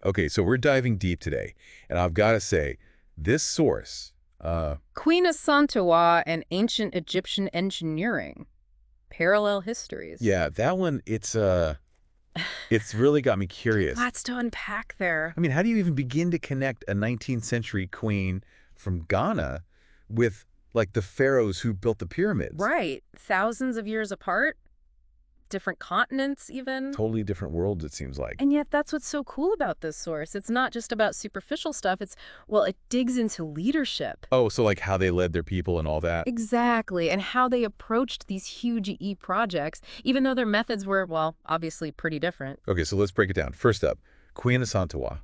Okay, so we're diving deep today, and I've got to say, this source, Queen Asantewa and Ancient Egyptian Engineering. Parallel Histories. yeah, that one, it's really got me curious. Lots to unpack there. I mean, how do you even begin to connect a 19th century queen from Ghana with, like, the pharaohs who built the pyramids? Right. Thousands of years apart, different continents even. Totally different worlds, it seems like. And yet that's what's so cool about this source. It's not just about superficial stuff. Well, it digs into leadership. Oh, so like how they led their people and all that? Exactly. And how they approached these huge projects, even though their methods were, well, obviously pretty different. Okay, so let's break it down. First up, Queen Asantewa.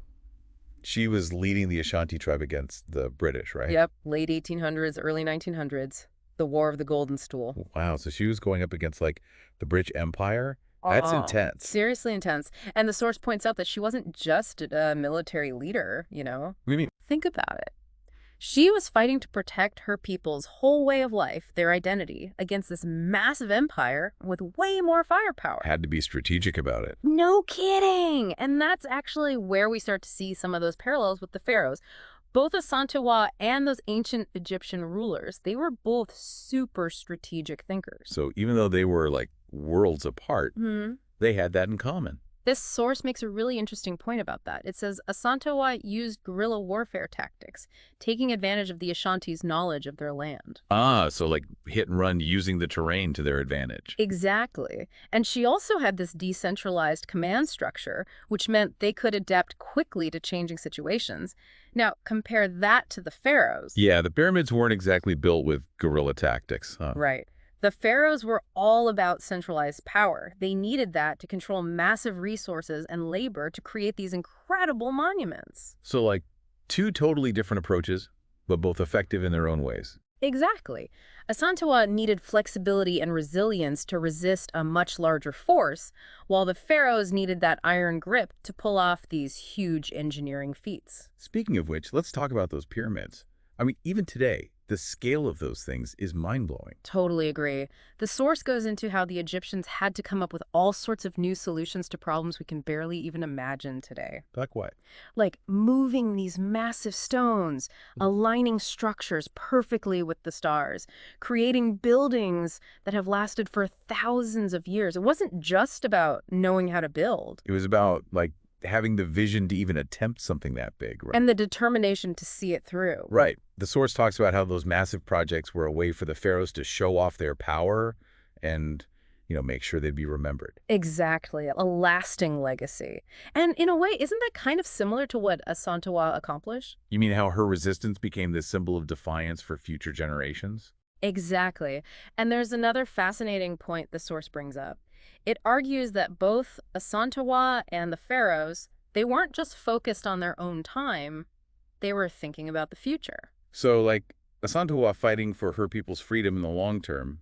She was leading the Ashanti tribe against the British, right? Yep. Late 1800s, early 1900s. The War of the Golden Stool. Wow, so she was going up against, like, the British Empire? That's Oh, intense. seriously intense. And the source points out that she wasn't just a military leader, you know? What do you mean? Think about it. She was fighting to protect her people's whole way of life, their identity, against this massive empire with way more firepower. Had to be strategic about it. No kidding! And that's actually where we start to see some of those parallels with the pharaohs. Both Asantewa and those ancient Egyptian rulers, they were both super strategic thinkers. So even though they were, like, worlds apart, Hmm. they had that in common. This source makes a really interesting point about that. It says Asantewa used guerrilla warfare tactics, taking advantage of the Ashanti's knowledge of their land. Ah, so like hit and run using the terrain to their advantage. Exactly. And she also had this decentralized command structure, which meant they could adapt quickly to changing situations. Now, compare that to the pharaohs. Yeah, the pyramids weren't exactly built with guerrilla tactics, huh? Right. The pharaohs were all about centralized power. They needed that to control massive resources and labor to create these incredible monuments. So like two totally different approaches, but both effective in their own ways. Exactly. Asantewa needed flexibility and resilience to resist a much larger force, while the pharaohs needed that iron grip to pull off these huge engineering feats. Speaking of which, let's talk about those pyramids. I mean, even today, the scale of those things is mind-blowing. Totally agree. The source goes into how the Egyptians had to come up with all sorts of new solutions to problems we can barely even imagine today. Like what? Like moving these massive stones, aligning structures perfectly with the stars, creating buildings that have lasted for thousands of years. It wasn't just about knowing how to build. It was about, like, having the vision to even attempt something that big, right? And the determination to see it through. Right. The source talks about how those massive projects were a way for the pharaohs to show off their power and, make sure they'd be remembered. Exactly. A lasting legacy. And in a way, isn't that kind of similar to what Asantewa accomplished? You mean how her resistance became this symbol of defiance for future generations? Exactly. And there's another fascinating point the source brings up. It argues that both Asantewa and the pharaohs, they weren't just focused on their own time, they were thinking about the future. So, like, Asantewa fighting for her people's freedom in the long term,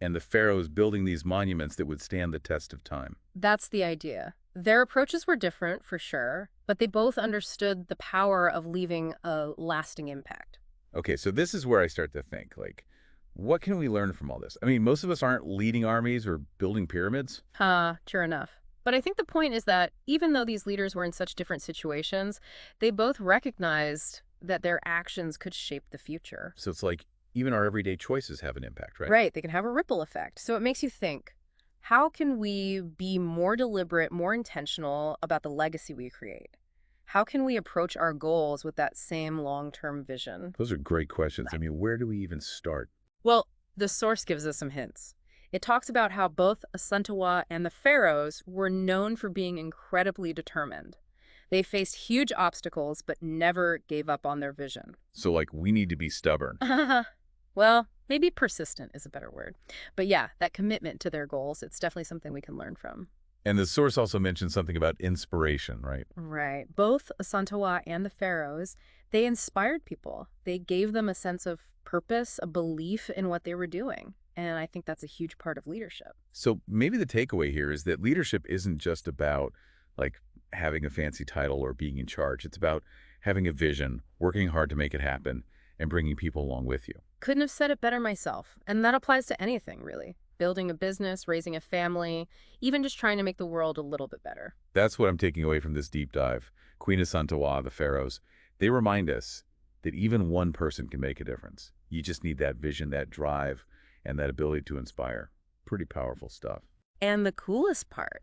and the pharaohs building these monuments that would stand the test of time. That's the idea. Their approaches were different, for sure, but they both understood the power of leaving a lasting impact. Okay, so this is where I start to think, like, what can we learn from all this? I mean, most of us aren't leading armies or building pyramids. Sure enough. But I think the point is that even though these leaders were in such different situations, they both recognized that their actions could shape the future. So it's like even our everyday choices have an impact, right? Right, they can have a ripple effect. So it makes you think, how can we be more deliberate, more intentional about the legacy we create? How can we approach our goals with that same long-term vision? Those are great questions. I mean, where do we even start? Well, the source gives us some hints. It talks about how both Asantewa and the pharaohs were known for being incredibly determined. They faced huge obstacles, but never gave up on their vision. So, like, we need to be stubborn. Well, maybe persistent is a better word. But yeah, that commitment to their goals, it's definitely something we can learn from. And the source also mentions something about inspiration, right? Right. Both Asantewa and the pharaohs, they inspired people. They gave them a sense of purpose, a belief in what they were doing. And I think that's a huge part of leadership. So maybe the takeaway here is that leadership isn't just about, like, having a fancy title or being in charge. It's about having a vision, working hard to make it happen, and bringing people along with you. Couldn't have said it better myself. And that applies to anything, really. Building a business, raising a family, even just trying to make the world a little bit better. That's what I'm taking away from this deep dive. Queen Asantewa, the pharaohs, they remind us that even one person can make a difference. You just need that vision, that drive, and that ability to inspire. Pretty powerful stuff. And the coolest part,